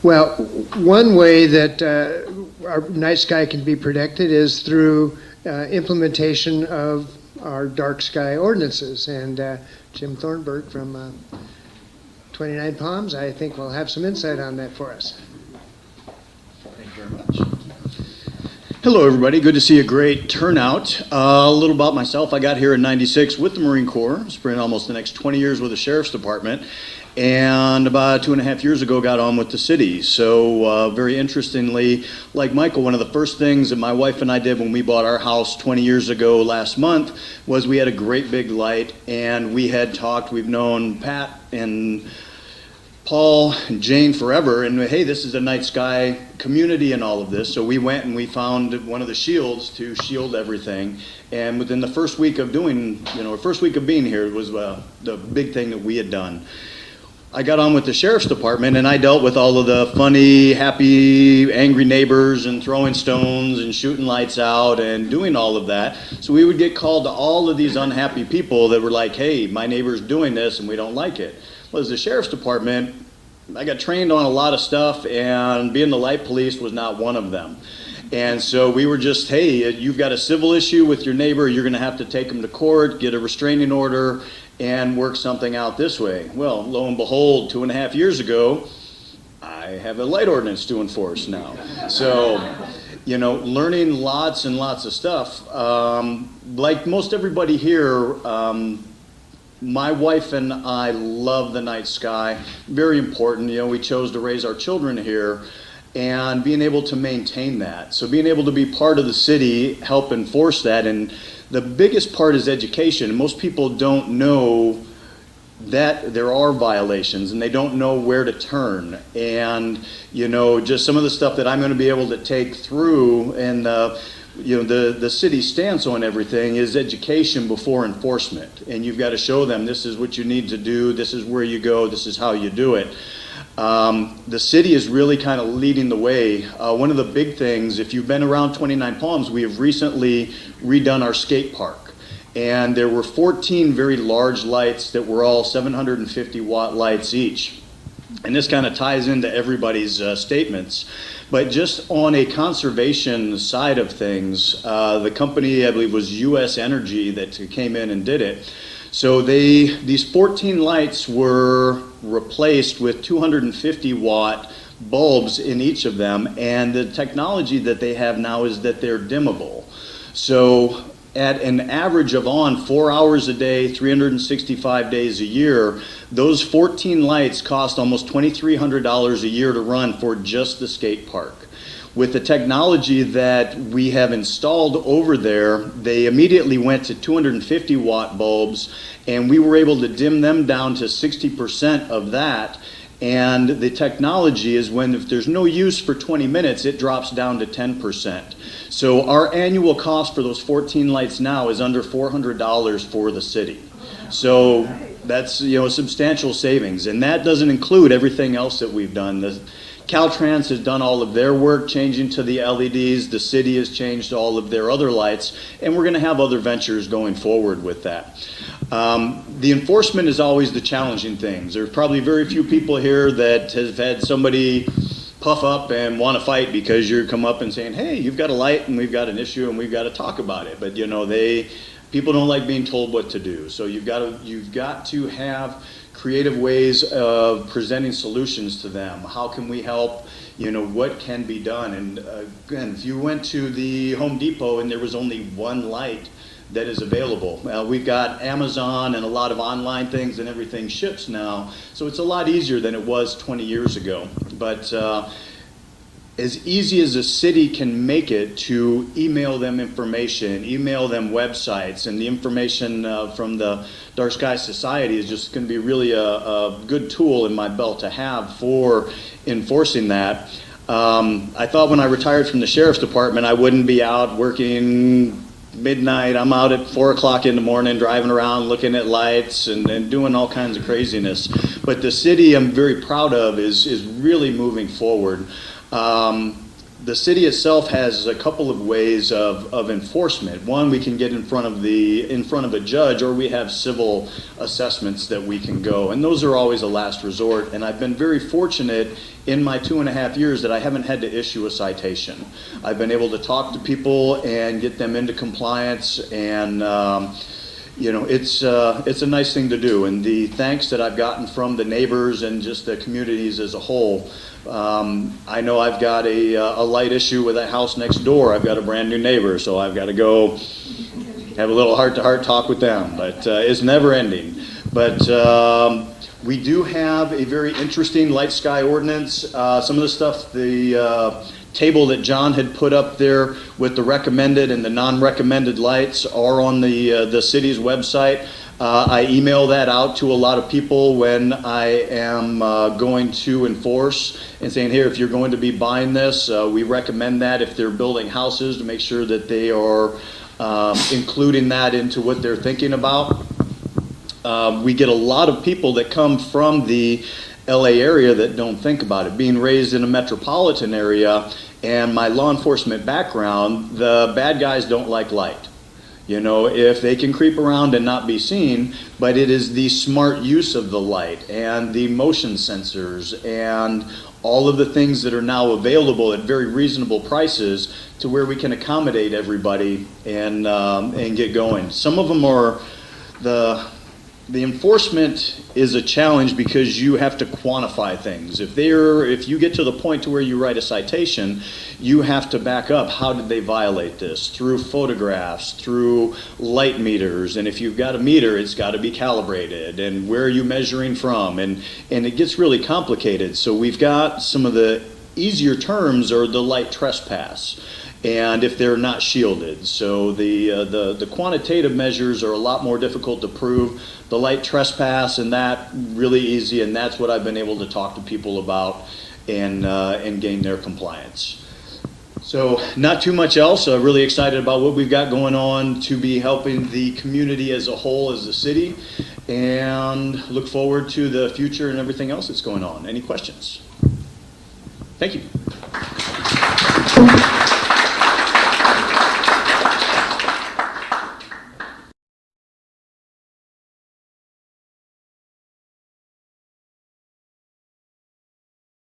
Well, one way that our night sky can be protected is through implementation of our dark sky ordinances. And Jim Thornburg from 29 Palms, I think, will have some insight on that for us. Thank you very much. Hello, everybody. Good to see a great turnout. A little about myself. I got here in '96 with the Marine Corps. Spent almost the next 20 years with the Sheriff's Department. And about 2.5 years ago, got on with the city. So very interestingly, like Michael, one of the first things that my wife and I did when we bought our house 20 years ago last month was we had a great big light, and we had talked, we've known Pat and Paul and Jane forever, and hey, this is a night sky community and all of this. So we went and we found one of the shields to shield everything. And within the first week of doing, first week of being here, it was the big thing that we had done. I got on with the Sheriff's Department, and I dealt with all of the funny, happy, angry neighbors and throwing stones and shooting lights out and doing all of that. So we would get called to all of these unhappy people that were like, hey, my neighbor's doing this and we don't like it. Well, as the Sheriff's Department, I got trained on a lot of stuff, and being the light police was not one of them. And so we were just, hey, you've got a civil issue with your neighbor, you're going to have to take them to court, get a restraining order, and work something out this way. Well, lo and behold, 2.5 years ago, I have a light ordinance to enforce now. So, learning lots and lots of stuff. Like most everybody here, my wife and I love the night sky. Very important. We chose to raise our children here, and being able to maintain that. So being able to be part of the city, help enforce that. And the biggest part is education. Most people don't know that there are violations, and they don't know where to turn. And, just some of the stuff that I'm going to be able to take through, and the city stance on everything is education before enforcement. And you've got to show them this is what you need to do, this is where you go, this is how you do it. The city is really kind of leading the way. One of the big things, if you've been around 29 Palms, we have recently redone our skate park. And there were 14 very large lights that were all 750 watt lights each. And this kind of ties into everybody's statements. But just on a conservation side of things, the company, I believe, was U.S. Energy that came in and did it. So these 14 lights were replaced with 250 watt bulbs in each of them, and the technology that they have now is that they're dimmable. So at an average of on 4 hours a day, 365 days a year, those 14 lights cost almost $2,300 a year to run for just the skate park. With the technology that we have installed over there, they immediately went to 250 watt bulbs, and we were able to dim them down to 60% of that. And the technology is if there's no use for 20 minutes, it drops down to 10%. So our annual cost for those 14 lights now is under $400 for the city. So that's substantial savings, and that doesn't include everything else that we've done. Caltrans has done all of their work changing to the LEDs. The city has changed all of their other lights, and we're going to have other ventures going forward with that. The enforcement is always the challenging things. There's probably very few people here that have had somebody puff up and want to fight because you come up and saying, hey, you've got a light and we've got an issue and we've got to talk about it. But people don't like being told what to do. So you've got to have creative ways of presenting solutions to them. How can we help? What can be done? And again, if you went to the Home Depot and there was only one light that is available. We've got Amazon and a lot of online things, and everything ships now. So it's a lot easier than it was 20 years ago. But as easy as a city can make it to email them information, email them websites, and the information from the Dark Sky Society is just going to be really a good tool in my belt to have for enforcing that. I thought when I retired from the Sheriff's Department, I wouldn't be out working midnight. I'm out at 4 o'clock in the morning driving around looking at lights and doing all kinds of craziness. But the city I'm very proud of is really moving forward. the city itself has a couple of ways of enforcement. One, we can get in front of a judge, or we have civil assessments that we can go, and those are always a last resort. And I've been very fortunate in my 2.5 years that I haven't had to issue a citation. I've been able to talk to people and get them into compliance, and it's a nice thing to do. And the thanks that I've gotten from the neighbors and just the communities as a whole. I know I've got a light issue with a house next door. I've got a brand new neighbor, so I've got to go have a little heart-to-heart talk with them. But it's never ending. But we do have a very interesting light sky ordinance. Some of the stuff, the table that John had put up there with the recommended and the non-recommended lights are on the city's website. I email that out to a lot of people when I am going to enforce and saying, here, if you're going to be buying this, we recommend that if they're building houses to make sure that they are including that into what they're thinking about. We get a lot of people that come from the LA area that don't think about it. Being raised in a metropolitan area and my law enforcement background, the bad guys don't like light. If they can creep around and not be seen, but it is the smart use of the light and the motion sensors and all of the things that are now available at very reasonable prices to where we can accommodate everybody and get going. Some of them are the enforcement is a challenge because you have to quantify things. If you get to the point to where you write a citation, you have to back up. How did they violate this? Through photographs, through light meters, and if you've got a meter, it's got to be calibrated. And where are you measuring from? And it gets really complicated. So we've got some of the easier terms are the light trespass, and if they're not shielded. So the quantitative measures are a lot more difficult to prove. The light trespass and that really easy, and that's what I've been able to talk to people about and gain their compliance. So not too much else. Really excited about what we've got going on to be helping the community as a whole, as a city, and look forward to the future and everything else that's going on. Any questions? Thank you.